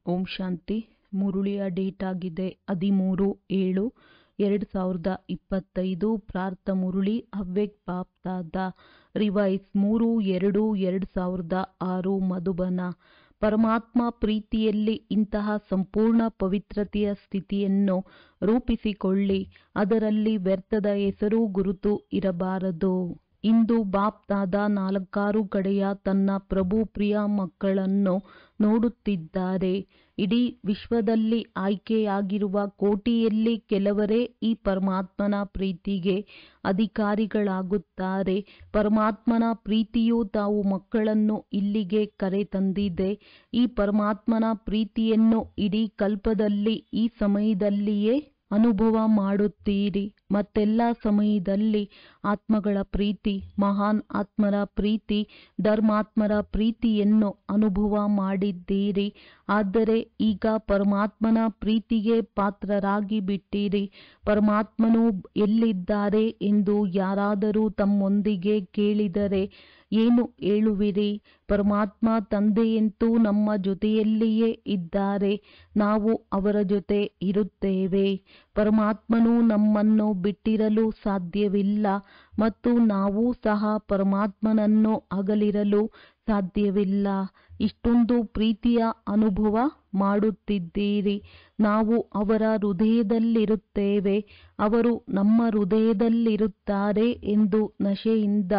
ಓಂ ಶಾಂತಿ. ಮುರುಳಿಯ date ಆಗಿದೆ 13/7/2025. ಪ್ರಾರ್ಥ ಮುರುಳಿ ಅವ್ಯಕ್ತ BapDada revise 3/2/2006 Madhuban. ಪರಮಾತ್ಮ ಪ್ರೀತಿಯಲ್ಲಿ ಇಂತಹ ಸಂಪೂರ್ಣ ಪವಿತ್ರತೆಯ ಸ್ಥಿತಿಯನ್ನು ರೂಪಿಸಿಕೊಳ್ಳಿ. ಅದರಲ್ಲಿ ವ್ಯರ್ಥದ ಹೆಸರು ಗುರುತು ಇರಬಾರದು. ಇಂದು ಬಾಪ್ದಾದ 4 ಕಡೆಯ ತನ್ನ ಪ್ರಭು ಪ್ರಿಯ ಮಕ್ಕಳನ್ನು ನೋಡುತ್ತಿದ್ದಾರೆ. ಇಡೀ ವಿಶ್ವದಲ್ಲಿ ಆಯ್ಕೆಯಾಗಿರುವ ಕೋಟಿಯಲ್ಲಿ ಕೆಲವರೇ ಈ ಪರಮಾತ್ಮನ ಪ್ರೀತಿಗೆ ಅಧಿಕಾರಿಗಳಾಗುತ್ತಾರೆ. ಪರಮಾತ್ಮನ ಪ್ರೀತಿಯು ತಾವು ಮಕ್ಕಳನ್ನು ಇಲ್ಲಿಗೆ ಕರೆತಂದಿದೆ. ಈ ಪರಮಾತ್ಮನ ಪ್ರೀತಿಯನ್ನು ಇಡೀ ಕಲ್ಪದಲ್ಲಿ ಈ ಸಮಯದಲ್ಲಿಯೇ ಅನುಭವ ಮಾಡುತ್ತೀರಿ. ಮತ್ತೆಲ್ಲ ಸಮಯದಲ್ಲಿ ಆತ್ಮಗಳ ಪ್ರೀತಿ, ಮಹಾನ್ ಆತ್ಮರ ಪ್ರೀತಿ, ಧರ್ಮಾತ್ಮರ ಪ್ರೀತಿಯನ್ನು ಅನುಭವ ಮಾಡಿದ್ದೀರಿ. ಆದರೆ ಈಗ ಪರಮಾತ್ಮನ ಪ್ರೀತಿಗೆ ಪಾತ್ರರಾಗಿ ಬಿಟ್ಟಿರಿ. ಪರಮಾತ್ಮನು ಎಲ್ಲಿದ್ದಾರೆ ಎಂದು ಯಾರಾದರೂ ತಮ್ಮೊಂದಿಗೆ ಕೇಳಿದರೆ ಏನು ಹೇಳುವಿರಿ? ಪರಮಾತ್ಮ ತಂದೆಯಂತೂ ನಮ್ಮ ಜೊತೆಯಲ್ಲಿಯೇ ಇದ್ದಾರೆ. ನಾವು ಅವರ ಜೊತೆ ಇರುತ್ತೇವೆ. ಪರಮಾತ್ಮನು ನಮ್ಮನ್ನು ಬಿಟ್ಟಿರಲು ಸಾಧ್ಯವಿಲ್ಲ ಮತ್ತು ನಾವು ಸಹ ಪರಮಾತ್ಮನನ್ನು ಅಗಲಿರಲು ಸಾಧ್ಯವಿಲ್ಲ. ಇಷ್ಟೊಂದು ಪ್ರೀತಿಯ ಅನುಭವ ಮಾಡುತ್ತಿದ್ದೀರಿ. ನಾವು ಅವರ ಹೃದಯದಲ್ಲಿರುತ್ತೇವೆ, ಅವರು ನಮ್ಮ ಹೃದಯದಲ್ಲಿರುತ್ತಾರೆ ಎಂದು ನಶೆಯಿಂದ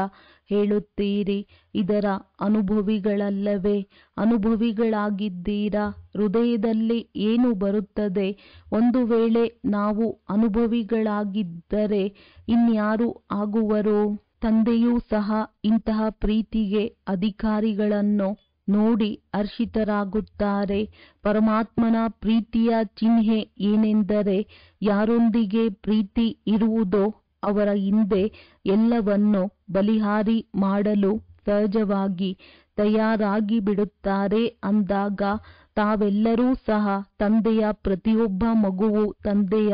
ಹೇಳುತ್ತೀರಿ. ಇದರ ಅನುಭವಿಗಳಲ್ಲವೇ? ಅನುಭವಿಗಳಾಗಿದ್ದೀರಾ? ಹೃದಯದಲ್ಲಿ ಏನು ಬರುತ್ತದೆ? ಒಂದು ವೇಳೆ ನಾವು ಅನುಭವಿಗಳಾಗಿದ್ದರೆ ಇನ್ಯಾರು ಆಗುವರು? ತಂದೆಯೂ ಸಹ ಇಂತಹ ಪ್ರೀತಿಗೆ ಅಧಿಕಾರಿಗಳನ್ನು ನೋಡಿ ಹರ್ಷಿತರಾಗುತ್ತಾರೆ. ಪರಮಾತ್ಮನ ಪ್ರೀತಿಯ ಚಿಹ್ನೆ ಏನೆಂದರೆ ಯಾರೊಂದಿಗೆ ಪ್ರೀತಿ ಇರುವುದೋ ಅವರ ಹಿಂದೆ ಎಲ್ಲವನ್ನು ಬಲಿಹಾರಿ ಮಾಡಲು ಸಹಜವಾಗಿ ತಯಾರಾಗಿ ಬಿಡುತ್ತಾರೆ. ಅಂದಾಗ ತಾವೆಲ್ಲರೂ ಸಹ ತಂದೆಯ ಪ್ರತಿಯೊಬ್ಬ ಮಗುವು ತಂದೆಯ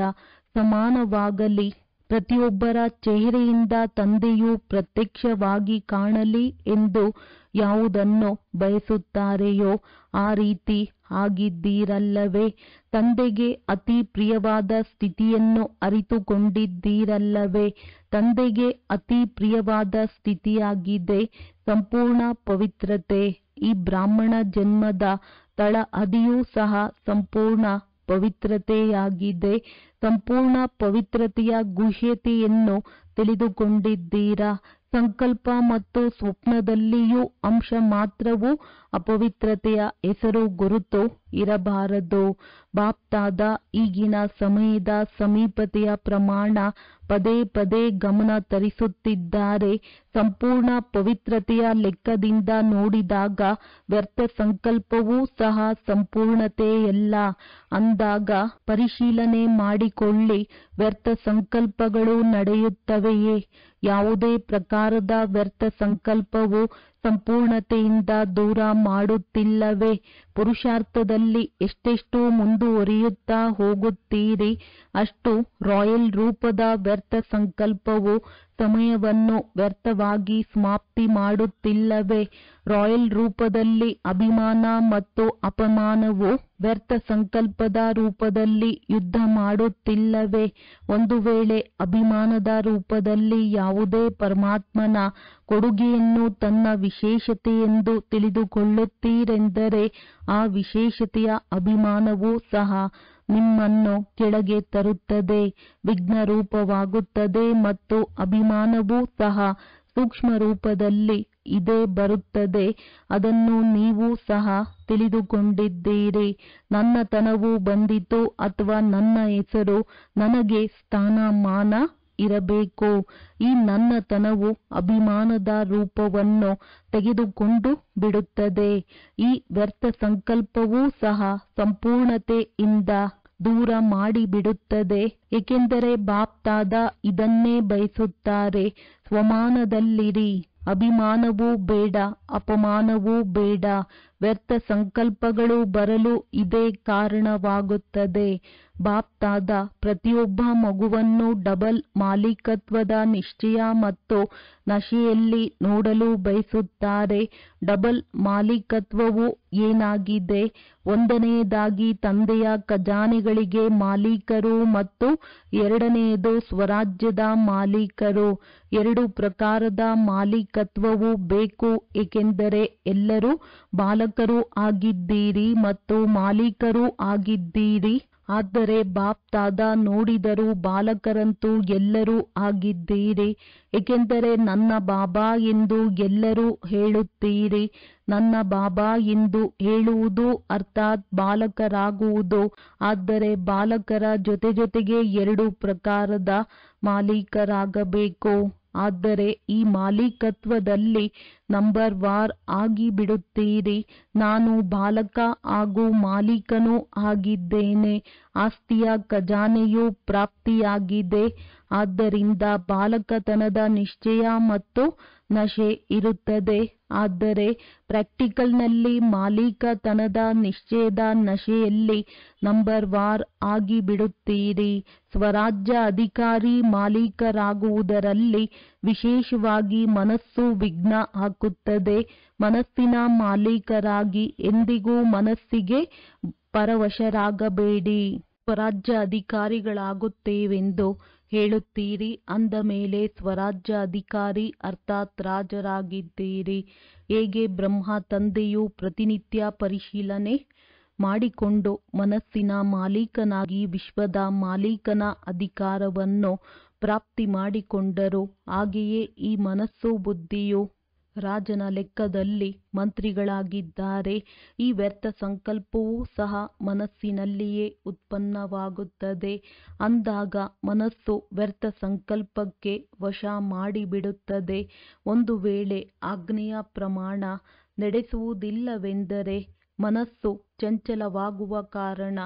ಸಮಾನವಾಗಲಿ, ಪ್ರತಿಯೊಬ್ಬರ ಚೆಹರೆಯಿಂದ ತಂದೆಯು ಪ್ರತ್ಯಕ್ಷವಾಗಿ ಕಾಣಲಿ ಎಂದು ಯಾವುದನ್ನು ಬಯಸುತ್ತಾರೆಯೋ ಆ ರೀತಿ ಆಗಿದ್ದೀರಲ್ಲವೇ? ತಂದೆಗೆ ಅತಿ ಪ್ರಿಯವಾದ ಸ್ಥಿತಿಯನ್ನು ಅರಿತುಕೊಂಡಿದ್ದೀರಲ್ಲವೇ? ತಂದೆಗೆ ಅತಿ ಪ್ರಿಯವಾದ ಸ್ಥಿತಿಯಾಗಿದೆ ಸಂಪೂರ್ಣ ಪವಿತ್ರತೆ. ಈ ಬ್ರಾಹ್ಮಣ ಜನ್ಮದ ತಳಹದಿಯೂ ಸಹ ಸಂಪೂರ್ಣ ಪವಿತ್ರತೆಯಾಗಿದೆ. ಸಂಪೂರ್ಣ ಪವಿತ್ರತೆಯ ಗುಹ್ಯತೆಯನ್ನು ತಿಳಿದುಕೊಂಡಿದ್ದೀರಾ? ಸಂಕಲ್ಪ ಮತ್ತು ಸ್ವಪ್ನದಲ್ಲಿಯೂ ಅಂಶ ಮಾತ್ರವೂ ಅಪವಿತ್ರತೆಯ ಹೆಸರು ಗುರುತು ಇರಬಾರದು. ಬಾಪ್ದಾದ ಈಗಿನ ಸಮಯದ ಸಮೀಪತೆಯ ಪ್ರಮಾಣ ಪದೇ ಪದೇ ಗಮನ ತರಿಸುತ್ತಿದ್ದಾರೆ. ಸಂಪೂರ್ಣ ಪವಿತ್ರತೆಯ ಲೆಕ್ಕದಿಂದ ನೋಡಿದಾಗ ವ್ಯರ್ಥ ಸಂಕಲ್ಪವೂ ಸಹ ಸಂಪೂರ್ಣತೆಯಲ್ಲ. ಅಂದಾಗ ಪರಿಶೀಲನೆ ಮಾಡಿಕೊಳ್ಳಿ, ವ್ಯರ್ಥ ಸಂಕಲ್ಪಗಳು ನಡೆಯುತ್ತವೆಯೇ? ಯಾವುದೇ ಪ್ರಕಾರದ ವ್ಯರ್ಥ ಸಂಕಲ್ಪವು ಸಂಪೂರ್ಣತೆಯಿಂದ ದೂರ ಮಾಡುತ್ತಿಲ್ಲವೇ? ಪುರುಷಾರ್ಥದಲ್ಲಿ ಎಷ್ಟೆಷ್ಟು ಮುಂದುವರಿಯುತ್ತಾ ಹೋಗುತ್ತೀರಿ ಅಷ್ಟು ರಾಯಲ್ ರೂಪದ ವ್ಯರ್ಥ ಸಂಕಲ್ಪವು ಸಮಯವನ್ನು ವ್ಯರ್ಥವಾಗಿ ಸಮಾಪ್ತಿ ಮಾಡುತ್ತಿಲ್ಲವೇ? ರಾಯಲ್ ರೂಪದಲ್ಲಿ ಅಭಿಮಾನ ಮತ್ತು ಅಪಮಾನವು ವ್ಯರ್ಥ ಸಂಕಲ್ಪದ ರೂಪದಲ್ಲಿ ಯುದ್ಧ ಮಾಡುತ್ತಿಲ್ಲವೇ? ಒಂದು ವೇಳೆ ಅಭಿಮಾನದ ರೂಪದಲ್ಲಿ ಯಾವುದೇ ಪರಮಾತ್ಮನ ಕೊಡುಗೆಯನ್ನು ತನ್ನ ವಿಶೇಷತೆಯೆಂದು ತಿಳಿದುಕೊಳ್ಳುತ್ತೀರೆಂದರೆ ಆ ವಿಶೇಷತೆಯ ಅಭಿಮಾನವೂ ಸಹ ನಿಮ್ಮನ್ನು ಕೆಳಗೆ ತರುತ್ತದೆ, ವಿಘ್ನ ರೂಪವಾಗುತ್ತದೆ ಮತ್ತು ಅಭಿಮಾನವೂ ಸಹ ಸೂಕ್ಷ್ಮ ರೂಪದಲ್ಲಿ ಇದೇ ಬರುತ್ತದೆ. ಅದನ್ನು ನೀವು ಸಹ ತಿಳಿದುಕೊಂಡಿದ್ದೀರಿ. ನನ್ನತನವು ಬಂದಿತು ಅಥವಾ ನನ್ನ ಹೆಸರು, ನನಗೆ ಸ್ಥಾನಮಾನ ಇರಬೇಕು. ಈ ನನ್ನತನವು ಅಭಿಮಾನದ ರೂಪವನ್ನು ತೆಗೆದುಕೊಂಡು ಬಿಡುತ್ತದೆ. ಈ ವ್ಯರ್ಥ ಸಂಕಲ್ಪವೂ ಸಹ ಸಂಪೂರ್ಣತೆಯಿಂದ ದೂರ ಮಾಡಿಬಿಡುತ್ತದೆ. ಏಕೆಂದರೆ ಬಾಪ್ದಾದ ಇದನ್ನೇ ಬಯಸುತ್ತಾರೆ. ಸ್ವಮಾನದಲ್ಲಿರಿ. ಅಭಿಮಾನವೂ ಬೇಡ, ಅಪಮಾನವೂ ಬೇಡ. ವ್ಯರ್ಥ ಸಂಕಲ್ಪಗಳು ಬರಲು ಇದೇ ಕಾರಣವಾಗುತ್ತದೆ. ಬಾಪ್ತಾದ ಪ್ರತಿಯೊಬ್ಬ ಮಗುವನ್ನು ಡಬಲ್ ಮಾಲೀಕತ್ವದ ನಿಶ್ಚಯ ಮತ್ತು ನಶೆಯಲ್ಲಿ ನೋಡಲು ಬಯಸುತ್ತಾರೆ. ಡಬಲ್ ಮಾಲೀಕತ್ವವು ಏನಾಗಿದೆ? ಒಂದನೆಯದಾಗಿ ತಂದೆಯ ಖಜಾನೆಗಳಿಗೆ ಮಾಲೀಕರು ಮತ್ತು ಎರಡನೆಯದು ಸ್ವರಾಜ್ಯದ ಮಾಲೀಕರು. ಎರಡು ಪ್ರಕಾರದ ಮಾಲೀಕತ್ವವು ಬೇಕು, ಏಕೆಂದರೆ ಎಲ್ಲರೂ ಬಾಲಕರೂ ಆಗಿದ್ದೀರಿ ಮತ್ತು ಮಾಲೀಕರೂ ಆಗಿದ್ದೀರಿ. ಆದರೆ ಬಾಪ್ತಾದ ನೋಡಿದರೂ ಬಾಲಕರಂತೂ ಎಲ್ಲರೂ ಆಗಿದ್ದೀರಿ, ಏಕೆಂದರೆ ನನ್ನ ಬಾಬಾ ಎಂದು ಎಲ್ಲರೂ ಹೇಳುತ್ತೀರಿ. ನನ್ನ ಬಾಬಾ ಎಂದು ಹೇಳುವುದು ಅರ್ಥಾತ್ ಬಾಲಕರಾಗುವುದು. ಆದರೆ ಬಾಲಕರ ಜೊತೆಗೆ ಎರಡು ಪ್ರಕಾರದ ಮಾಲೀಕರಾಗಬೇಕು. ಆದರೆ ಈ ಮಾಲೀಕತ್ವದಲ್ಲಿ ನಂಬರ್ ವಾರ್ ಆಗಿಬಿಡುತ್ತೀರಿ. ನಾನು ಬಾಲಕ ಹಾಗೂ ಮಾಲೀಕನೂ ಆಗಿದ್ದೇನೆ. ಆಸ್ತಿಯ ಖಜಾನೆಯು ಪ್ರಾಪ್ತಿಯಾಗಿದೆ. ಆದ್ದರಿಂದ ಬಾಲಕತನದ ನಿಶ್ಚಯ ಮತ್ತು ನಶೆ ಇರುತ್ತದೆ. ಆದರೆ ಪ್ರಾಕ್ಟಿಕಲ್ನಲ್ಲಿ ಮಾಲೀಕತನದ ನಿಶ್ಚಯದ ನಶೆಯಲ್ಲಿ ನಂಬರ್ ವಾರ್ ಆಗಿಬಿಡುತ್ತೀರಿ. ಸ್ವರಾಜ್ಯ ಅಧಿಕಾರಿ ಮಾಲೀಕರಾಗುವುದರಲ್ಲಿ ವಿಶೇಷವಾಗಿ ಮನಸ್ಸು ವಿಘ್ನ ಹಾಕುತ್ತದೆ. ಮನಸ್ಸಿನ ಮಾಲೀಕರಾಗಿ ಎಂದಿಗೂ ಮನಸ್ಸಿಗೆ ಪರವಶರಾಗಬೇಡಿ. ಸ್ವರಾಜ್ಯ ಅಧಿಕಾರಿಗಳಾಗುತ್ತೇವೆಂದು ಹೇಳುತ್ತೀರಿ, ಅಂದ ಮೇಲೆ ಸ್ವರಾಜ್ಯ ಅಧಿಕಾರಿ ಅರ್ಥಾತ್ ರಾಜರಾಗಿದ್ದೀರಿ. ಹೇಗೆ ಬ್ರಹ್ಮ ತಂದೆಯು ಪ್ರತಿನಿತ್ಯ ಪರಿಶೀಲನೆ ಮಾಡಿಕೊಂಡು ಮನಸ್ಸಿನ ಮಾಲೀಕನಾಗಿ ವಿಶ್ವದ ಮಾಲೀಕನ ಅಧಿಕಾರವನ್ನು ಪ್ರಾಪ್ತಿ ಮಾಡಿಕೊಂಡರು, ಹಾಗೆಯೇ ಈ ಮನಸ್ಸು ಬುದ್ಧಿಯು ರಾಜನ ಲೆಕ್ಕದಲ್ಲಿ ಮಂತ್ರಿಗಳಾಗಿದ್ದಾರೆ. ಈ ವ್ಯರ್ಥ ಸಂಕಲ್ಪವೂ ಸಹ ಮನಸ್ಸಿನಲ್ಲಿಯೇ ಉತ್ಪನ್ನವಾಗುತ್ತದೆ. ಅಂದಾಗ ಮನಸ್ಸು ವ್ಯರ್ಥ ಸಂಕಲ್ಪಕ್ಕೆ ವಶ ಮಾಡಿಬಿಡುತ್ತದೆ. ಒಂದು ವೇಳೆ ಆಜ್ಞೆಯ ಪ್ರಮಾಣ ನಡೆಸುವುದಿಲ್ಲವೆಂದರೆ ಮನಸ್ಸು ಚಂಚಲವಾಗುವ ಕಾರಣ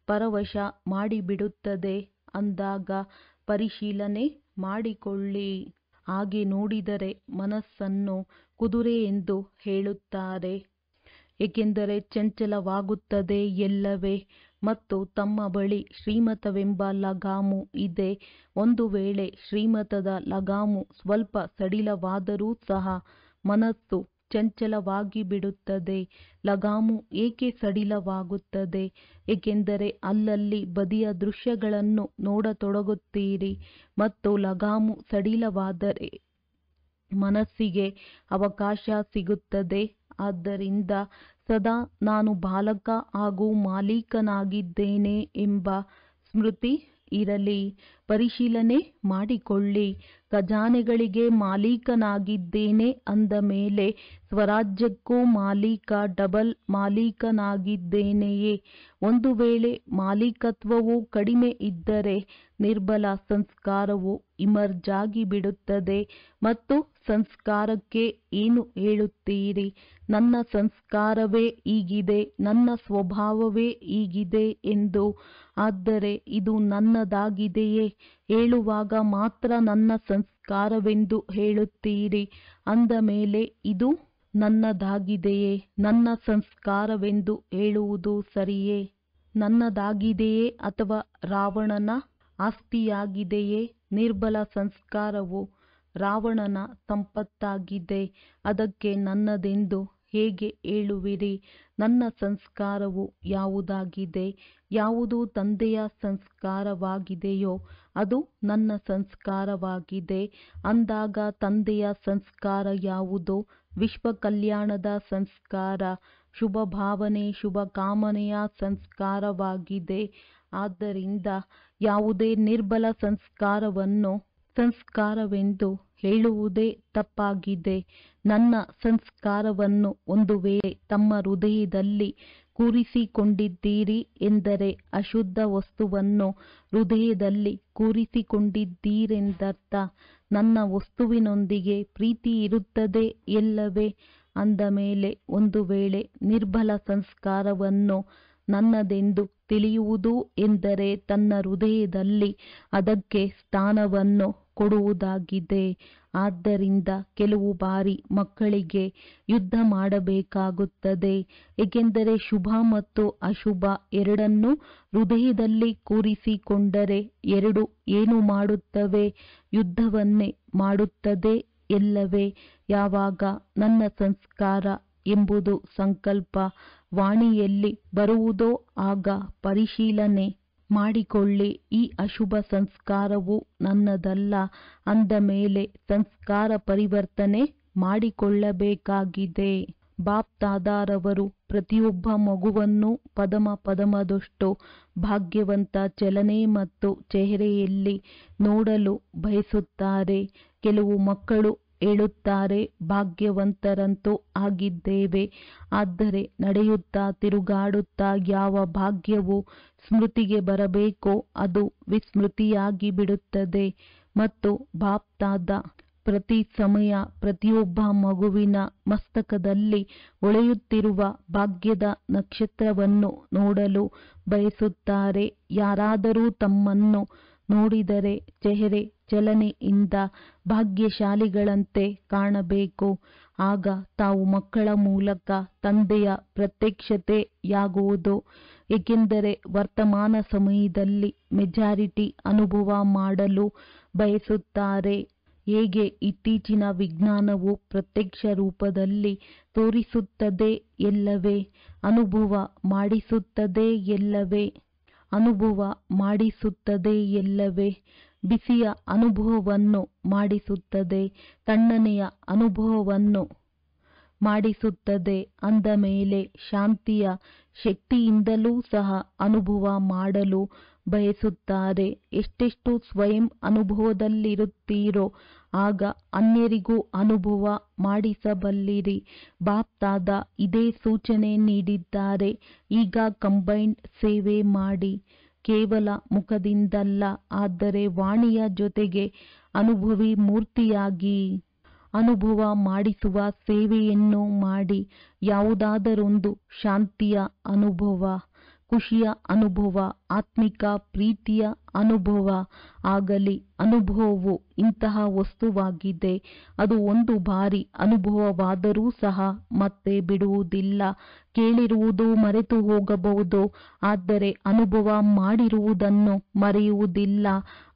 ಪರವಶ ಮಾಡಿಬಿಡುತ್ತದೆ. ಅಂದಾಗ ಪರಿಶೀಲನೆ ಮಾಡಿಕೊಳ್ಳಿ. ಹಾಗೆ ನೋಡಿದರೆ ಮನಸ್ಸನ್ನು ಕುದುರೆ ಎಂದು ಹೇಳುತ್ತಾರೆ, ಏಕೆಂದರೆ ಚಂಚಲವಾಗುತ್ತದೆ ಎಲ್ಲವೇ. ಮತ್ತು ತಮ್ಮ ಬಳಿ ಶ್ರೀಮತವೆಂಬ ಲಗಾಮು ಇದೆ. ಒಂದು ವೇಳೆ ಶ್ರೀಮತದ ಲಗಾಮು ಸ್ವಲ್ಪ ಸಡಿಲವಾದರೂ ಸಹ ಮನಸ್ಸು ಚಂಚಲವಾಗಿ ಬಿಡುತ್ತದೆ. ಲಗಾಮು ಏಕೆ ಸಡಿಲವಾಗುತ್ತದೆ? ಏಕೆಂದರೆ ಅಲ್ಲಲ್ಲಿ ಬದಿಯ ದೃಶ್ಯಗಳನ್ನು ನೋಡತೊಡಗುತ್ತೀರಿ ಮತ್ತು ಲಗಾಮು ಸಡಿಲವಾದರೆ ಮನಸ್ಸಿಗೆ ಅವಕಾಶ ಸಿಗುತ್ತದೆ. ಆದ್ದರಿಂದ ಸದಾ ನಾನು ಬಾಲಕ ಹಾಗೂ ಮಾಲೀಕನಾಗಿದ್ದೇನೆ ಎಂಬ ಸ್ಮೃತಿ ಇರಲಿ. ಪರಿಶೀಲನೆ ಮಾಡಿಕೊಳ್ಳಿ. ಖಜಾನೆಗಳಿಗೆ ಮಾಲೀಕನಾಗಿದ್ದೇನೆ ಅಂದ ಮೇಲೆ ಸ್ವರಾಜ್ಯಕ್ಕೂ ಮಾಲೀಕ ಡಬಲ್ ಮಾಲೀಕನಾಗಿದ್ದೇನೆಯೇ? ಒಂದು ವೇಳೆ ಮಾಲೀಕತ್ವವು ಕಡಿಮೆ ಇದ್ದರೆ ನಿರ್ಬಲ ಸಂಸ್ಕಾರವು ಇಮರ್ಜ್ ಆಗಿಬಿಡುತ್ತದೆ. ಮತ್ತು ಸಂಸ್ಕಾರಕ್ಕೆ ಏನು ಹೇಳುತ್ತೀರಿ? ನನ್ನ ಸಂಸ್ಕಾರವೇ ಹೀಗಿದೆ, ನನ್ನ ಸ್ವಭಾವವೇ ಹೀಗಿದೆ ಎಂದು. ಆದರೆ ಇದು ನನ್ನದಾಗಿದೆಯೇ? ಹೇಳುವಾಗ ಮಾತ್ರ ನನ್ನ ಸಂಸ್ಕಾರವೆಂದು ಹೇಳುತ್ತೀರಿ, ಅಂದ ಮೇಲೆ ಇದು ನನ್ನದಾಗಿದೆಯೇ? ನನ್ನ ಸಂಸ್ಕಾರವೆಂದು ಹೇಳುವುದು ಸರಿಯೇ? ನನ್ನದಾಗಿದೆಯೇ ಅಥವಾ ರಾವಣನ ಆಸ್ತಿಯಾಗಿದೆಯೇ? ನಿರ್ಬಲ ಸಂಸ್ಕಾರವು ರಾವಣನ ಸಂಪತ್ತಾಗಿದೆ, ಅದಕ್ಕೆ ನನ್ನದೆಂದು ಹೇಗೆ ಹೇಳುವಿರಿ? ನನ್ನ ಸಂಸ್ಕಾರವು ಯಾವುದಾಗಿದೆ? ಯಾವುದು ತಂದೆಯ ಸಂಸ್ಕಾರವಾಗಿದೆಯೋ ಅದು ನನ್ನ ಸಂಸ್ಕಾರವಾಗಿದೆ. ಅಂದಾಗ ತಂದೆಯ ಸಂಸ್ಕಾರ ಯಾವುದು? ವಿಶ್ವ ಕಲ್ಯಾಣದ ಸಂಸ್ಕಾರ, ಶುಭ ಭಾವನೆ, ಶುಭ ಕಾಮನೆಯ ಸಂಸ್ಕಾರವಾಗಿದೆ. ಆದ್ದರಿಂದ ಯಾವುದೇ ನಿರ್ಬಲ ಸಂಸ್ಕಾರವನ್ನು ಸಂಸ್ಕಾರವೆಂದು ಹೇಳುವುದೇ ತಪ್ಪಾಗಿದೆ. ನನ್ನ ಸಂಸ್ಕಾರವನ್ನು ಒಂದು ವೇಳೆ ತಮ್ಮ ಹೃದಯದಲ್ಲಿ ಕೂರಿಸಿಕೊಂಡಿದ್ದೀರಿ ಎಂದರೆ ಅಶುದ್ಧ ವಸ್ತುವನ್ನು ಹೃದಯದಲ್ಲಿ ಕೂರಿಸಿಕೊಂಡಿದ್ದೀರೆಂದರ್ಥ. ನನ್ನ ವಸ್ತುವಿನೊಂದಿಗೆ ಪ್ರೀತಿ ಇರುತ್ತದೆ ಎಲ್ಲವೇ? ಅಂದ ಮೇಲೆ ಒಂದು ವೇಳೆ ನಿರ್ಬಲ ಸಂಸ್ಕಾರವನ್ನು ನನ್ನದೆಂದು ತಿಳಿಯುವುದು ಎಂದರೆ ತನ್ನ ಹೃದಯದಲ್ಲಿ ಅದಕ್ಕೆ ಸ್ಥಾನವನ್ನು ಕೊಡುವುದಾಗಿದೆ. ಆದ್ದರಿಂದ ಕೆಲವು ಬಾರಿ ಮಕ್ಕಳಿಗೆ ಯುದ್ಧ ಮಾಡಬೇಕಾಗುತ್ತದೆ, ಏಕೆಂದರೆ ಶುಭ ಮತ್ತು ಅಶುಭ ಎರಡನ್ನೂ ಹೃದಯದಲ್ಲಿ ಕೂರಿಸಿಕೊಂಡರೆ ಎರಡು ಏನು ಮಾಡುತ್ತವೆ? ಯುದ್ಧವನ್ನೇ ಮಾಡುತ್ತದೆ ಎಲ್ಲವೇ? ಯಾವಾಗ ನನ್ನ ಸಂಸ್ಕಾರ ಎಂಬುದು ಸಂಕಲ್ಪ ವಾಣಿಯಲ್ಲಿ ಬರುವುದೋ ಆಗ ಪರಿಶೀಲನೆ ಮಾಡಿಕೊಳ್ಳಿ, ಈ ಅಶುಭ ಸಂಸ್ಕಾರವು ನನ್ನದಲ್ಲ ಅಂದ ಮೇಲೆ ಸಂಸ್ಕಾರ ಪರಿವರ್ತನೆ ಮಾಡಿಕೊಳ್ಳಬೇಕಾಗಿದೆ. ಬಾಪ್ ದಾದಾರವರು ಪ್ರತಿಯೊಬ್ಬ ಮಗುವನ್ನು ಪದಮದಷ್ಟು ಭಾಗ್ಯವಂತ ಚಲನೆ ಮತ್ತು ಚೆಹರೆಯಲ್ಲಿ ನೋಡಲು ಬಯಸುತ್ತಾರೆ. ಕೆಲವು ಮಕ್ಕಳು ಹೇಳುತ್ತಾರೆ, ಭಾಗ್ಯವಂತರಂತೂ ಆಗಿದ್ದೇವೆ, ಆದರೆ ನಡೆಯುತ್ತಾ ತಿರುಗಾಡುತ್ತಾ ಯಾವ ಭಾಗ್ಯವು ಸ್ಮೃತಿಗೆ ಬರಬೇಕೋ ಅದು ವಿಸ್ಮೃತಿಯಾಗಿ ಬಿಡುತ್ತದೆ. ಮತ್ತು ಬಾಪ್ ದಾದಾ ಪ್ರತಿ ಸಮಯ ಪ್ರತಿಯೊಬ್ಬ ಮಗುವಿನ ಮಸ್ತಕದಲ್ಲಿ ಹೊಳೆಯುತ್ತಿರುವ ಭಾಗ್ಯದ ನಕ್ಷತ್ರವನ್ನು ನೋಡಲು ಬಯಸುತ್ತಾರೆ. ಯಾರಾದರೂ ತಮ್ಮನ್ನು ನೋಡಿದರೆ ಚೆಹರೆ ಚಲನೆಯಿಂದ ಭಾಗ್ಯಶಾಲಿಗಳಂತೆ ಕಾಣಬೇಕು. ಆಗ ತಾವು ಮಕ್ಕಳ ಮೂಲಕ ತಂದೆಯ ಪ್ರತ್ಯಕ್ಷತೆಯಾಗುವುದು. ಏಕೆಂದರೆ ವರ್ತಮಾನ ಸಮಯದಲ್ಲಿ ಮೆಜಾರಿಟಿ ಅನುಭವ ಮಾಡಲು ಬಯಸುತ್ತಾರೆ. ಹೇಗೆ ಇತ್ತೀಚಿನ ವಿಜ್ಞಾನವು ಪ್ರತ್ಯಕ್ಷ ರೂಪದಲ್ಲಿ ತೋರಿಸುತ್ತದೆ ಎಲ್ಲವೇ? ಅನುಭವ ಮಾಡಿಸುತ್ತದೆ ಎಲ್ಲವೇ? ಅನುಭವ ಮಾಡಿಸುತ್ತದೆ ಎಲ್ಲವೇ? ಬಿಸಿಯ ಅನುಭವವನ್ನು ಮಾಡಿಸುತ್ತದೆ, ತಣ್ಣನೆಯ ಅನುಭವವನ್ನು ಮಾಡಿಸುತ್ತದೆ. ಅಂದ ಮೇಲೆ ಶಾಂತಿಯ ಶಕ್ತಿಯಿಂದಲೂ ಸಹ ಅನುಭವ ಮಾಡಲು ಬಯಸುತ್ತಾರೆ. ಎಷ್ಟೆಷ್ಟು ಸ್ವಯಂ ಅನುಭವದಲ್ಲಿರುತ್ತೀರೋ ಆಗ ಅನ್ಯರಿಗೂ ಅನುಭವ ಮಾಡಿಸಬಲ್ಲಿರಿ. ಬಾಪ್ ದಾದಾ ಇದೇ ಸೂಚನೆ ನೀಡಿದ್ದಾರೆ. ಈಗ ಕಂಬೈನ್ಡ್ ಸೇವೆ ಮಾಡಿ, ಕೇವಲ ಮುಖದಿಂದಲ್ಲ ಆದರೆ ವಾಣಿಯ ಜೊತೆಗೆ ಅನುಭವಿ ಮೂರ್ತಿಯಾಗಿ ಅನುಭವ ಮಾಡಿಸುವ ಸೇವೆಯನ್ನು ಮಾಡಿ. ಯಾವುದಾದರೊಂದು ಶಾಂತಿಯ ಅನುಭವ, ಖುಷಿಯ ಅನುಭವ, ಆತ್ಮಿಕ ಪ್ರೀತಿಯ ಅನುಭವ ಆಗಲಿ. ಅನುಭವವು ಇಂತಹ ವಸ್ತುವಾಗಿದೆ, ಅದು ಒಂದು ಬಾರಿ ಅನುಭವವಾದರೂ ಸಹ ಮತ್ತೆ ಬಿಡುವುದಿಲ್ಲ. ಕೇಳಿರುವುದು ಮರೆತು ಹೋಗಬಹುದು, ಆದರೆ ಅನುಭವ ಮಾಡಿರುವುದನ್ನು ಮರೆಯುವುದಿಲ್ಲ.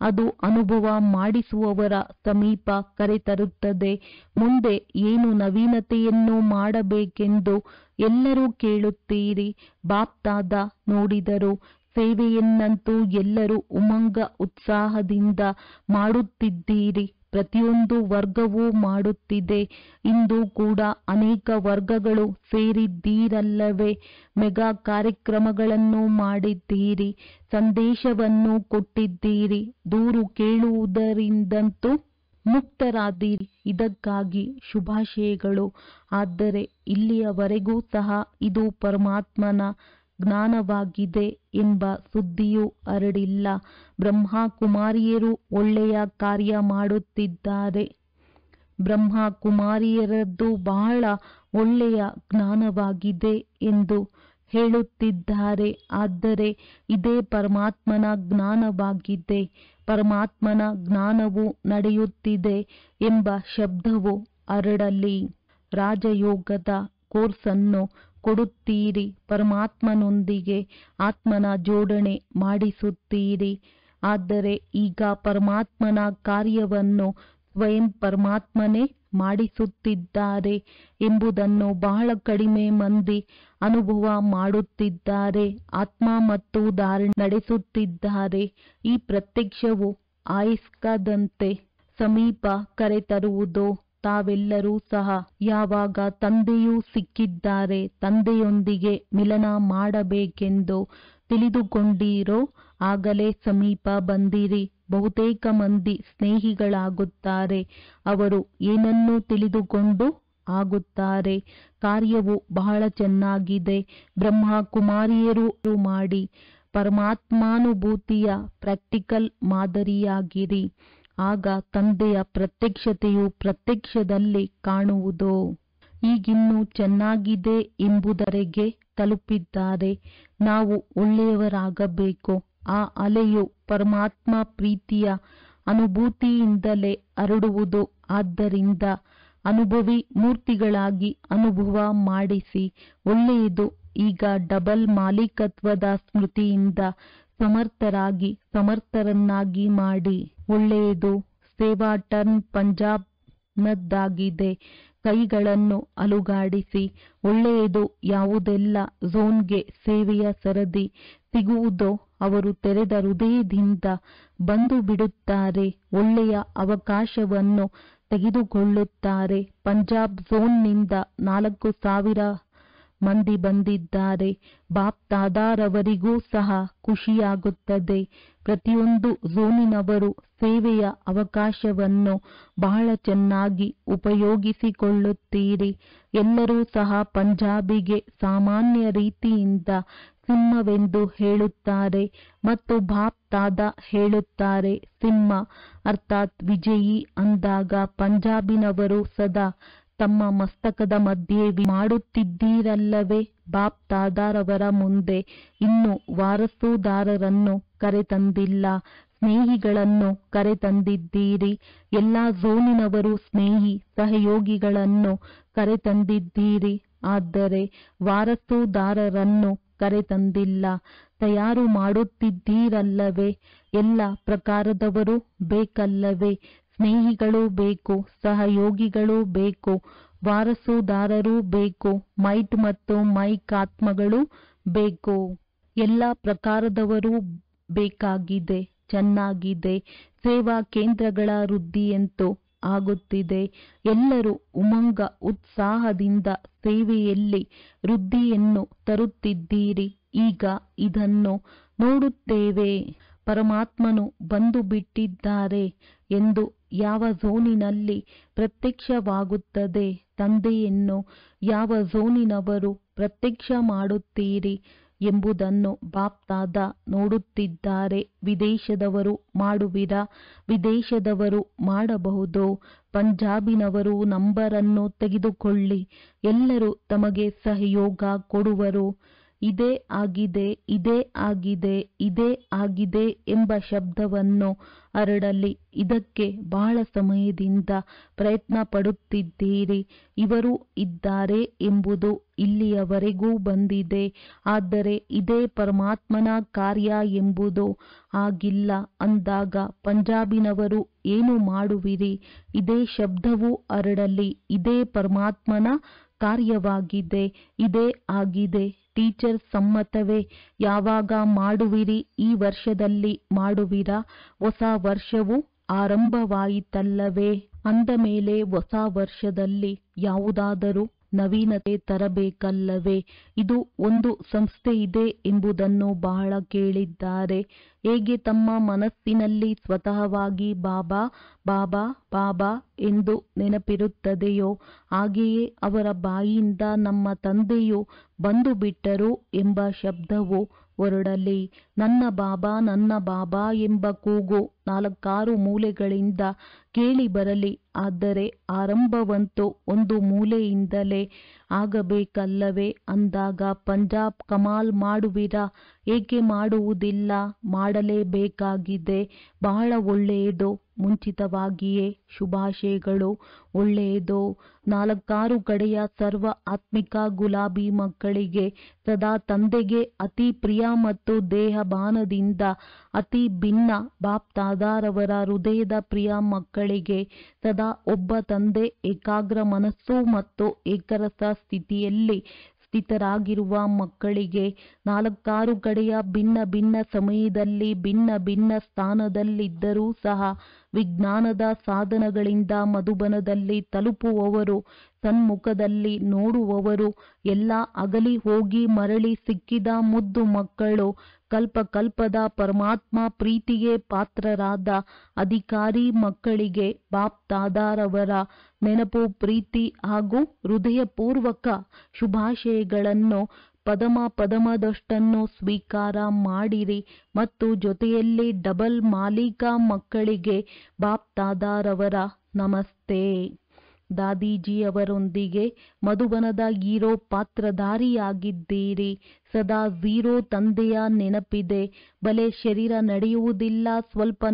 ಅದು ಅನುಭವ ಮಾಡಿಸುವವರ ಸಮೀಪ ಕರೆತರುತ್ತದೆ. ಮುಂದೆ ಏನು ನವೀನತೆಯನ್ನು ಮಾಡಬೇಕೆಂದು ಎಲ್ಲರೂ ಕೇಳುತ್ತೀರಿ. ಬಾಪ್ ದಾದಾ ನೋಡಿದರು. ಸೇವೆಯನ್ನಂತೂ ಎಲ್ಲರೂ ಉಮಂಗ ಉತ್ಸಾಹದಿಂದ ಮಾಡುತ್ತಿದ್ದೀರಿ. ಪ್ರತಿಯೊಂದು ವರ್ಗವೂ ಮಾಡುತ್ತಿದೆ. ಇಂದು ಕೂಡ ಅನೇಕ ವರ್ಗಗಳು ಸೇರಿದ್ದೀರಲ್ಲವೇ? ಮೆಗಾ ಕಾರ್ಯಕ್ರಮಗಳನ್ನು ಮಾಡಿದ್ದೀರಿ, ಸಂದೇಶವನ್ನು ಕೊಟ್ಟಿದ್ದೀರಿ. ದೂರು ಕೇಳುವುದರಿಂದಂತೂ ಮುಕ್ತರಾದಿರಿ. ಇದಕ್ಕಾಗಿ ಶುಭಾಶಯಗಳು. ಆದರೆ ಇಲ್ಲಿಯವರೆಗೂ ಸಹ ಇದು ಪರಮಾತ್ಮನ ಜ್ಞಾನವಾಗಿದೆ ಎಂಬ ಸುದ್ದಿಯೂ ಹರಡಿಲ್ಲ. ಬ್ರಹ್ಮ ಕುಮಾರಿಯರು ಒಳ್ಳೆಯ ಕಾರ್ಯ ಮಾಡುತ್ತಿದ್ದಾರೆ. ಬ್ರಹ್ಮ ಕುಮಾರಿಯರದ್ದು ಬಹಳ ಒಳ್ಳೆಯ ಜ್ಞಾನವಾಗಿದೆ ಎಂದು ಹೇಳುತ್ತಿದ್ದಾರೆ. ಆದರೆ ಇದೇ ಪರಮಾತ್ಮನ ಜ್ಞಾನವಾಗಿದೆ. ಪರಮಾತ್ಮನ ಜ್ಞಾನವು ನಡೆಯುತ್ತಿದೆ ಎಂಬ ಶಬ್ದವು ಹರಡಲಿ. ರಾಜಯೋಗದ ಕೋರ್ಸನ್ನು ಕೊಡುತ್ತೀರಿ, ಪರಮಾತ್ಮನೊಂದಿಗೆ ಆತ್ಮನ ಜೋಡಣೆ ಮಾಡಿಸುತ್ತೀರಿ. ಆದರೆ ಈಗ ಪರಮಾತ್ಮನ ಕಾರ್ಯವನ್ನು ಸ್ವಯಂ ಪರಮಾತ್ಮನೇ ಮಾಡಿಸುತ್ತಿದ್ದಾರೆ ಎಂಬುದನ್ನು ಬಹಳ ಕಡಿಮೆ ಮಂದಿ ಅನುಭವ ಮಾಡುತ್ತಿದ್ದಾರೆ. ಆತ್ಮ ಮತ್ತು ಧಾರಣೆ ನಡೆಸುತ್ತಿದ್ದಾರೆ. ಈ ಪ್ರತ್ಯಕ್ಷವು ಆಯಸ್ಕಾದಂತೆ ಸಮೀಪ ಕರೆತರುವುದು. ತಾವೆಲ್ಲರೂ ಸಹ ಯಾವಾಗ ತಂದೆಯೂ ಸಿಕ್ಕಿದ್ದಾರೆ, ತಂದೆಯೊಂದಿಗೆ ಮಿಲನ ಮಾಡಬೇಕೆಂದು ತಿಳಿದುಕೊಂಡಿರೋ ಆಗಲೇ ಸಮೀಪ ಬಂದಿರಿ. ಬಹುತೇಕ ಮಂದಿ ಸ್ನೇಹಿಗಳಾಗುತ್ತಾರೆ. ಅವರು ಏನನ್ನು ತಿಳಿದುಕೊಂಡು ಆಗುತ್ತಾರೆ. ಕಾರ್ಯವು ಬಹಳ ಚೆನ್ನಾಗಿದೆ. ಬ್ರಹ್ಮ ಕುಮಾರಿಯರು ಮಾಡಿ ಪರಮಾತ್ಮಾನುಭೂತಿಯ ಪ್ರಾಕ್ಟಿಕಲ್ ಮಾದರಿಯಾಗಿರಿ. ಆಗ ತಂದೆಯ ಪ್ರತ್ಯಕ್ಷತೆಯು ಪ್ರತ್ಯಕ್ಷದಲ್ಲಿ ಕಾಣುವುದು. ಈಗಿನ್ನೂ ಚೆನ್ನಾಗಿದೆ ಎಂಬುದರೆಗೆ ತಲುಪಿದ್ದಾರೆ. ನಾವು ಒಳ್ಳೆಯವರಾಗಬೇಕು. ಆ ಅಲೆಯು ಪರಮಾತ್ಮ ಪ್ರೀತಿಯ ಅನುಭೂತಿಯಿಂದಲೇ ಹರಡುವುದು. ಆದ್ದರಿಂದ ಅನುಭವಿ ಮೂರ್ತಿಗಳಾಗಿ ಅನುಭವ ಮಾಡಿಸಿ. ಒಳ್ಳೆಯದು. ಈಗ ಡಬಲ್ ಮಾಲೀಕತ್ವದ ಸ್ಮೃತಿಯಿಂದ ಸಮರ್ಥರಾಗಿ ಸಮರ್ಥರನ್ನಾಗಿ ಮಾಡಿ. ಒಳ್ಳೆಯದು. ಸೇವಾ ಟರ್ನ್ ಪಂಜಾಬ್ನದ್ದಾಗಿದೆ. ಕೈಗಳನ್ನು ಅಲುಗಾಡಿಸಿ. ಒಳ್ಳೆಯದು. ಯಾವುದೆಲ್ಲ ಝೋನ್ಗೆ ಸೇವೆಯ ಸರದಿ ಸಿಗುವುದೋ ಅವರು ತೆರೆದ ಹೃದಯದಿಂದ ಬಂದು ಬಿಡುತ್ತಾರೆ. ಒಳ್ಳೆಯ ಅವಕಾಶವನ್ನು ತೆಗೆದುಕೊಳ್ಳುತ್ತಾರೆ. ಪಂಜಾಬ್ ಝೋನ್ನಿಂದ 4000 ಮಂದಿ ಬಂದಿದ್ದಾರೆ. ಬಾಪ್ ದಾದಾರವರಿಗೂ ಸಹ ಖುಷಿಯಾಗುತ್ತದೆ. ಪ್ರತಿಯೊಂದು ಝೋನಿನವರು ಸೇವೆಯ ಅವಕಾಶವನ್ನು ಬಹಳ ಚೆನ್ನಾಗಿ ಉಪಯೋಗಿಸಿಕೊಳ್ಳುತ್ತೀರಿ. ಎಲ್ಲರೂ ಸಹ ಪಂಜಾಬಿಗೆ ಸಾಮಾನ್ಯ ರೀತಿಯಿಂದ ಸಿಂಹವೆಂದು ಹೇಳುತ್ತಾರೆ ಮತ್ತು ಬಾಪ್ ದಾದಾ ಹೇಳುತ್ತಾರೆ ಸಿಂಹ ಅರ್ಥಾತ್ ವಿಜಯಿ ಅಂದಾಗ ಪಂಜಾಬಿನವರು ಸದಾ ತಮ್ಮ ಮಸ್ತಕದ ಮಧ್ಯೆ ಮಾಡುತ್ತಿದ್ದೀರಲ್ಲವೇ. ಬಾಪ್ ದಾದಾರವರ ಮುಂದೆ ಇನ್ನೂ ವಾರಸುದಾರರನ್ನು ಕರೆತಂದಿಲ್ಲ, ಸ್ನೇಹಿಗಳನ್ನು ಕರೆತಂದಿದ್ದೀರಿ. ಎಲ್ಲಾ ಝೋನಿನವರು ಸ್ನೇಹಿ ಸಹಯೋಗಿಗಳನ್ನು ಕರೆತಂದಿದ್ದೀರಿ. ಆದರೆ ವಾರಸುದಾರರನ್ನು ಕರೆತಂದಿಲ್ಲ. ತಯಾರು ಮಾಡುತ್ತಿದ್ದೀರಲ್ಲವೇ. ಎಲ್ಲ ಪ್ರಕಾರದವರು ಬೇಕಲ್ಲವೇ. ಸ್ನೇಹಿಗಳೂ ಬೇಕು, ಸಹಯೋಗಿಗಳೂ ಬೇಕು, ವಾರಸುದಾರರೂ ಬೇಕು, ಮೈಟ್ ಮತ್ತು ಮೈಕ್ ಆತ್ಮಗಳು ಬೇಕು. ಎಲ್ಲ ಪ್ರಕಾರದವರೂ ಬೇಕಾಗಿದೆ. ಚೆನ್ನಾಗಿದೆ. ಸೇವಾ ಕೇಂದ್ರಗಳ ವೃದ್ಧಿಯಂತೂ ಆಗುತ್ತಿದೆ. ಎಲ್ಲರೂ ಉಮಂಗ ಉತ್ಸಾಹದಿಂದ ಸೇವೆಯಲ್ಲಿ ವೃದ್ಧಿಯನ್ನು ತರುತ್ತಿದ್ದೀರಿ. ಈಗ ಇದನ್ನು ನೋಡುತ್ತೇವೆ. ಪರಮಾತ್ಮನು ಬಂದು ಬಿಟ್ಟಿದ್ದಾರೆ ಎಂದು ಯಾವ ಝೋನಿನಲ್ಲಿ ಪ್ರತ್ಯಕ್ಷವಾಗುತ್ತದೆ. ತಂದೆಯನ್ನು ಯಾವ ಝೋನಿನವರು ಪ್ರತ್ಯಕ್ಷ ಮಾಡುತ್ತೀರಿ ಎಂಬುದನ್ನು ಬಾಪ್ ದಾದಾ ನೋಡುತ್ತಿದ್ದಾರೆ. ವಿದೇಶದವರು ಮಾಡುವಿರಾ? ವಿದೇಶದವರು ಮಾಡಬಹುದು. ಪಂಜಾಬಿನವರು ನಂಬರನ್ನು ತೆಗೆದುಕೊಳ್ಳಿ. ಎಲ್ಲರೂ ತಮಗೆ ಸಹಯೋಗ ಕೊಡುವರು. ಇದೇ ಆಗಿದೆ, ಇದೇ ಆಗಿದೆ, ಇದೇ ಆಗಿದೆ ಎಂಬ ಶಬ್ದವನ್ನು ಹರಡಲಿ. ಇದಕ್ಕೆ ಬಹಳ ಸಮಯದಿಂದ ಪ್ರಯತ್ನ ಪಡುತ್ತಿದ್ದೀರಿ. ಇವರು ಇದ್ದಾರೆ ಎಂಬುದು ಇಲ್ಲಿಯವರೆಗೂ ಬಂದಿದೆ. ಆದರೆ ಇದೇ ಪರಮಾತ್ಮನ ಕಾರ್ಯ ಎಂಬುದು ಆಗಿಲ್ಲ ಅಂದಾಗ ಪಂಜಾಬಿನವರು ಏನು ಮಾಡುವಿರಿ? ಇದೇ ಶಬ್ದವು ಹರಡಲಿ. ಇದೇ ಪರಮಾತ್ಮನ ಕಾರ್ಯವಾಗಿದೆ. ಇದೇ ಆಗಿದೆ. ಟೀಚರ್ ಸಮ್ಮತವೇ? ಯಾವಾಗ ಮಾಡುವಿರಿ? ಈ ವರ್ಷದಲ್ಲಿ ಮಾಡುವಿರಾ? ಹೊಸ ವರ್ಷವು ಆರಂಭವಾಯಿತಲ್ಲವೇ. ಅಂದ ಮೇಲೆ ಹೊಸ ವರ್ಷದಲ್ಲಿ ಯಾವುದಾದರೂ ನವೀನತೆ ತರಬೇಕಲ್ಲವೇ. ಇದು ಒಂದು ಸಂಸ್ಥೆ ಇದೆ ಎಂಬುದನ್ನು ಬಹಳ ಕೇಳಿದ್ದಾರೆ. ಹೇಗೆ ತಮ್ಮ ಮನಸ್ಸಿನಲ್ಲಿ ಸ್ವತಃವಾಗಿ ಬಾಬಾ ಬಾಬಾ ಬಾಬಾ ಎಂದು ನೆನಪಿರುತ್ತದೆಯೋ ಹಾಗೆಯೇ ಅವರ ಬಾಯಿಯಿಂದ ನಮ್ಮ ತಂದೆಯು ಬಂದು ಬಿಟ್ಟರು ಎಂಬ ಶಬ್ದವು ಹೊರಡಲಿ. ನನ್ನ ಬಾಬಾ ಎಂಬ ಕೂಗು 4 ಮೂಲೆಗಳಿಂದ ಕೇಳಿ ಬರಲಿ. ಆದರೆ ಆರಂಭವಂತೂ ಒಂದು ಮೂಲೆಯಿಂದಲೇ ಆಗಬೇಕಲ್ಲವೇ. ಅಂದಾಗ ಪಂಜಾಬ್ ಕಮಾಲ್ ಮಾಡುವಿರಾ? ಏಕೆ ಮಾಡುವುದಿಲ್ಲ? ಮಾಡಲೇಬೇಕಾಗಿದೆ. ಬಹಳ ಒಳ್ಳೆಯದು. ಮುಂಚಿತವಾಗಿಯೇ ಶುಭಾಶಯಗಳು. ಒಳ್ಳೆಯದು. 4 ಕಡೆಯ ಸರ್ವ ಆತ್ಮಿಕ ಗುಲಾಬಿ ಮಕ್ಕಳಿಗೆ ಸದಾ ತಂದೆಗೆ ಅತಿ ಪ್ರಿಯ ಮತ್ತು ದೇಹಭಾನದಿಂದ ಅತಿ ಭಿನ್ನ ಬಾಪ್ ದಾದಾರವರ ಹೃದಯದ ಪ್ರಿಯ ಮಕ್ಕಳಿಗೆ ಸದಾ ಒಬ್ಬ ತಂದೆ ಏಕಾಗ್ರ ಮನಸ್ಸು ಮತ್ತು ಏಕರಸ ಸ್ಥಿತಿಯಲ್ಲಿ ಸ್ಥಿತರಾಗಿರುವ ಮಕ್ಕಳಿಗೆ 4 ಕಡೆಯ ಭಿನ್ನ ಭಿನ್ನ ಸಮಯದಲ್ಲಿ ಭಿನ್ನ ಭಿನ್ನ ಸ್ಥಾನದಲ್ಲಿದ್ದರೂ ಸಹ ವಿಜ್ಞಾನದ ಸಾಧನಗಳಿಂದ ಮಧುಬನದಲ್ಲಿ ತಲುಪುವವರು, ಸನ್ಮುಖದಲ್ಲಿ ನೋಡುವವರು, ಎಲ್ಲ ಅಗಲಿ ಹೋಗಿ ಮರಳಿ ಸಿಕ್ಕಿದ ಮುದ್ದು ಮಕ್ಕಳು, ಕಲ್ಪಕಲ್ಪದ ಪರಮಾತ್ಮ ಪ್ರೀತಿಗೆ ಪಾತ್ರರಾದ ಅಧಿಕಾರಿ ಮಕ್ಕಳಿಗೆ ಬಾಪ್ ದಾದಾರವರ ನೆನಪು, ಪ್ರೀತಿ ಹಾಗೂ ಹೃದಯಪೂರ್ವಕ ಶುಭಾಶಯಗಳನ್ನು ಪದಮದಷ್ಟನ್ನು ಸ್ವೀಕಾರ ಮಾಡಿರಿ. ಮತ್ತು ಜೊತೆಯಲ್ಲಿ ಡಬಲ್ ಮಾಲೀಕ ಮಕ್ಕಳಿಗೆ ಬಾಪ್ ದಾದಾರವರ ನಮಸ್ತೆ. ದಾದೀಜಿಯವರೊಂದಿಗೆ ಮಧುಬನದ ಹೀರೋ ಪಾತ್ರಧಾರಿಯಾಗಿದ್ದೀರಿ. ಸದಾ ಝೀರೋ ತಂದೆಯ ನೆನಪಿದೆ. ಬಲೆ ಶರೀರ ನಡೆಯುವುದಿಲ್ಲ, ಸ್ವಲ್ಪ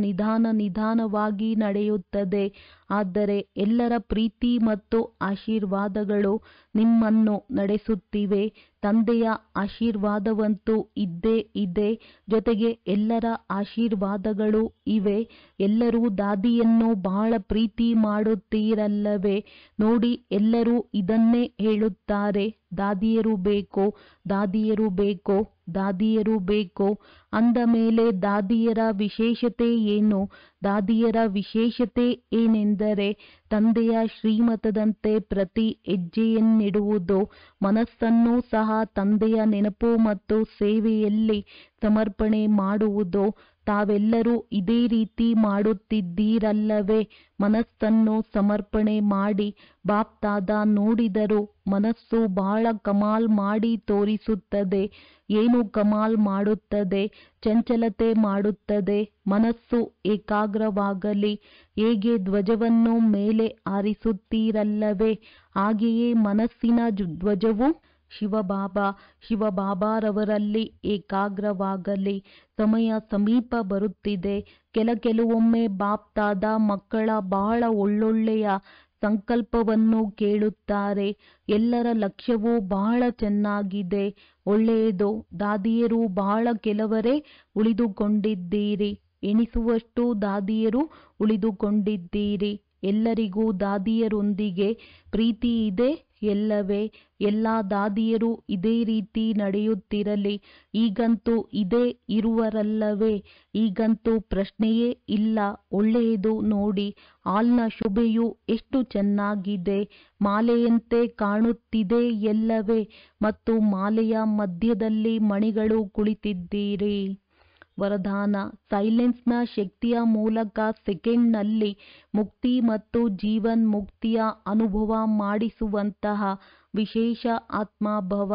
ನಿಧಾನವಾಗಿ ನಡೆಯುತ್ತದೆ. ಆದರೆ ಎಲ್ಲರ ಪ್ರೀತಿ ಮತ್ತು ಆಶೀರ್ವಾದಗಳು ನಿಮ್ಮನ್ನು ನಡೆಸುತ್ತಿವೆ. ತಂದೆಯ ಆಶೀರ್ವಾದವಂತೂ ಇದ್ದೇ ಇದೆ, ಜೊತೆಗೆ ಎಲ್ಲರ ಆಶೀರ್ವಾದಗಳು ಇವೆ. ಎಲ್ಲರೂ ದಾದಿಯನ್ನು ಬಹಳ ಪ್ರೀತಿ ಮಾಡುತ್ತೀರಲ್ಲವೇ? ನೋಡಿ, ಎಲ್ಲರೂ ಇದನ್ನೇ ಹೇಳುತ್ತಾರೆ, ದಾದಿಯರು ಬೇಕು, ದಾದಿಯರು ಬೇಕು, ದಾದಿಯರು ಬೇಕು. ಅಂದ ಮೇಲೆ ದಾದಿಯರ ವಿಶೇಷತೆ ಏನು? ದಾದಿಯರ ವಿಶೇಷತೆ ಏನೆಂದರೆ ತಂದೆಯ ಶ್ರೀಮತದಂತೆ ಪ್ರತಿ ಹೆಜ್ಜೆಯನ್ನಿಡುವುದು, ಮನಸ್ಸನ್ನು ಸಹ ತಂದೆಯ ನೆನಪು ಮತ್ತು ಸೇವೆಯಲ್ಲಿ ಸಮರ್ಪಣೆ ಮಾಡುವುದು. ತಾವೆಲ್ಲರೂ ಇದೇ ರೀತಿ ಮಾಡುತ್ತಿದ್ದೀರಲ್ಲವೇ? ಮನಸ್ಸನ್ನು ಸಮರ್ಪಣೆ ಮಾಡಿ. ಬಾಪ್ದಾದ ನೋಡಿದರು ಮನಸ್ಸು ಬಹಳ ಕಮಾಲ್ ಮಾಡಿ ತೋರಿಸುತ್ತದೆ. ಏನು ಕಮಾಲ್ ಮಾಡುತ್ತದೆ? ಚಂಚಲತೆ ಮಾಡುತ್ತದೆ. ಮನಸ್ಸು ಏಕಾಗ್ರವಾಗಲಿ. ಹೇಗೆ ಧ್ವಜವನ್ನು ಮೇಲೆ ಹಾರಿಸುತ್ತೀರಲ್ಲವೇ? ಹಾಗೆಯೇ ಮನಸ್ಸಿನ ಧ್ವಜವು ಶಿವಬಾಬಾರವರಲ್ಲಿ ಏಕಾಗ್ರವಾಗಲಿ. ಸಮಯ ಸಮೀಪ ಬರುತ್ತಿದೆ. ಕೆಲವೊಮ್ಮೆ ಬಾಪ್ದಾದ ಮಕ್ಕಳ ಬಹಳ ಒಳ್ಳೊಳ್ಳೆಯ ಸಂಕಲ್ಪವನ್ನು ಕೇಳುತ್ತಾರೆ. ಎಲ್ಲರ ಲಕ್ಷ್ಯವೂ ಬಹಳ ಚೆನ್ನಾಗಿದೆ, ಒಳ್ಳೆಯದು. ದಾದಿಯರು ಬಹಳ ಕೆಲವರೇ ಉಳಿದುಕೊಂಡಿದ್ದೀರಿ, ಎಣಿಸುವಷ್ಟು ದಾದಿಯರು ಉಳಿದುಕೊಂಡಿದ್ದೀರಿ. ಎಲ್ಲರಿಗೂ ದಾದಿಯರೊಂದಿಗೆ ಪ್ರೀತಿ ಇದೆ ಎಲ್ಲವೇ? ಎಲ್ಲ ದಾದಿಯರು ಇದೇ ರೀತಿ ನಡೆಯುತ್ತಿರಲಿ. ಈಗಂತೂ ಇದೇ ಇರುವರಲ್ಲವೇ? ಈಗಂತೂ ಪ್ರಶ್ನೆಯೇ ಇಲ್ಲ. ಒಳ್ಳೆಯದು. ನೋಡಿ, ಹಾಲ್ನ ಶೋಭೆಯು ಎಷ್ಟು ಚೆನ್ನಾಗಿದೆ, ಮಾಲೆಯಂತೆ ಕಾಣುತ್ತಿದೆ ಎಲ್ಲವೇ? ಮತ್ತು ಮಾಲೆಯ ಮಧ್ಯದಲ್ಲಿ ಮಣಿಗಳು ಕುಳಿತಿದ್ದೀರಿ. ವರದಾನ: ಸೈಲೆನ್ಸ್ನ ಶಕ್ತಿಯ ಮೂಲಕ ಸೆಕೆಂಡ್ನಲ್ಲಿ ಮುಕ್ತಿ ಮತ್ತು ಜೀವನ್ ಮುಕ್ತಿಯ ಅನುಭವ ಮಾಡಿಸುವಂತಹ ವಿಶೇಷ ಆತ್ಮಭವ.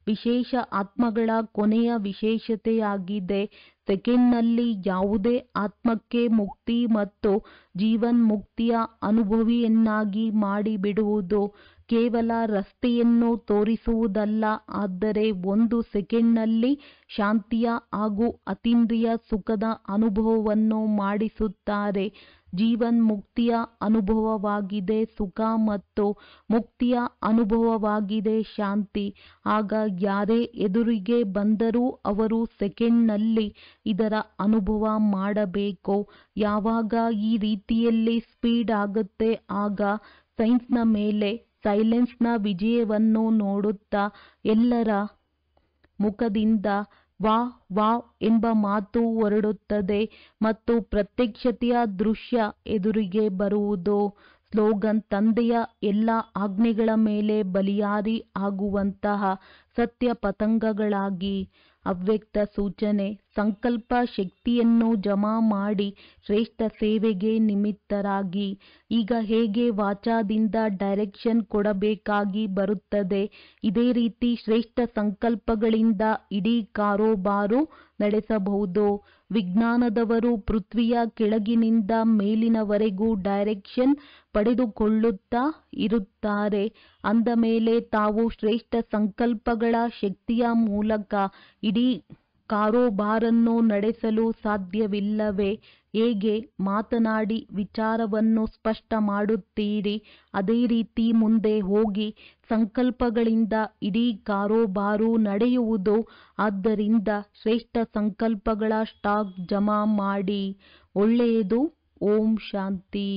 ವಿಶೇಷ ಆತ್ಮಗಳ ಕೊನೆಯ ವಿಶೇಷತೆಯಾಗಿದೆ ಸೆಕೆಂಡ್ನಲ್ಲಿ ಯಾವುದೇ ಆತ್ಮಕ್ಕೆ ಮುಕ್ತಿ ಮತ್ತು ಜೀವನ್ ಮುಕ್ತಿಯ ಅನುಭವಿಯನ್ನಾಗಿ ಮಾಡಿಬಿಡುವುದು. ಕೇವಲ ರಸ್ತೆಯನ್ನು ತೋರಿಸುವುದಲ್ಲ, ಆದರೆ 1 ಸೆಕೆಂಡ್ನಲ್ಲಿ ಶಾಂತಿಯ ಹಾಗೂ ಅತೀಂದ್ರಿಯ ಸುಖದ ಅನುಭವವನ್ನು ಮಾಡಿಸುತ್ತಾರೆ. ಜೀವನ್ ಮುಕ್ತಿಯ ಅನುಭವವಾಗಿದೆ ಸುಖ ಮತ್ತು ಮುಕ್ತಿಯ ಅನುಭವವಾಗಿದೆ ಶಾಂತಿ. ಆಗ ಯಾರೇ ಎದುರಿಗೆ ಬಂದರೂ ಅವರು ಸೆಕೆಂಡ್ನಲ್ಲಿ ಇದರ ಅನುಭವ ಮಾಡಬೇಕು. ಯಾವಾಗ ಈ ರೀತಿಯಲ್ಲಿ ಸ್ಪೀಡ್ ಆಗುತ್ತೆ, ಆಗ ಸೈನ್ಸ್ನ ಮೇಲೆ ಸೈಲೆನ್ಸ್ನ ವಿಜಯವನ್ನು ನೋಡುತ್ತಾ ಎಲ್ಲರ ಮುಖದಿಂದ ವಾಹ್ ವಾಹ್ ಎಂಬ ಮಾತು ಹೊರಡುತ್ತದೆ ಮತ್ತು ಪ್ರತ್ಯಕ್ಷತೆಯ ದೃಶ್ಯ ಎದುರಿಗೆ ಬರುವುದು. ಸ್ಲೋಗನ್: ತಂದೆಯ ಎಲ್ಲ ಆಜ್ಞೆಗಳ ಮೇಲೆ ಬಲಿಯಾರಿ ಆಗುವಂತಹ ಸತ್ಯ ಪತಂಗಗಳಾಗಿ. ಅವ್ಯಕ್ತ ಸೂಚನೆ: ಸಂಕಲ್ಪ ಶಕ್ತಿಯನ್ನು ಜಮಾ ಮಾಡಿ ಶ್ರೇಷ್ಠ ಸೇವೆಗೆ ನಿಮಿತ್ತರಾಗಿ. ಈಗ ಹೇಗೆ ವಾಚಾದಿಂದ ಡೈರೆಕ್ಷನ್ ಕೊಡಬೇಕಾಗಿ ಬರುತ್ತದೆ, ಇದೇ ರೀತಿ ಶ್ರೇಷ್ಠ ಸಂಕಲ್ಪಗಳಿಂದ ಇಡೀ ಕಾರೋಬಾರು ನಡೆಸಬಹುದು. ವಿಜ್ಞಾನದವರು ಪೃಥ್ವಿಯ ಕೆಳಗಿನಿಂದ ಮೇಲಿನವರೆಗೂ ಡೈರೆಕ್ಷನ್ ಪಡೆದುಕೊಳ್ಳುತ್ತಾ ಇರುತ್ತಾರೆ. ಅಂದ ಮೇಲೆ ತಾವು ಶ್ರೇಷ್ಠ ಸಂಕಲ್ಪಗಳ ಶಕ್ತಿಯ ಮೂಲಕ ಇಡೀ ಕಾರೋಬಾರನ್ನು ನಡೆಸಲು ಸಾಧ್ಯವಿಲ್ಲವೇ? ಹೇಗೆ ಮಾತನಾಡಿ ವಿಚಾರವನ್ನು ಸ್ಪಷ್ಟ ಮಾಡುತ್ತೀರಿ, ಅದೇ ರೀತಿ ಮುಂದೆ ಹೋಗಿ ಸಂಕಲ್ಪಗಳಿಂದ ಇಡೀ ಕಾರೋಬಾರು ನಡೆಯುವುದು. ಆದ್ದರಿಂದ ಶ್ರೇಷ್ಠ ಸಂಕಲ್ಪಗಳ ಸ್ಟಾಕ್ ಜಮಾ ಮಾಡಿ. ಒಳ್ಳೆಯದು. ಓಂ ಶಾಂತಿ.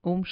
ಓಂ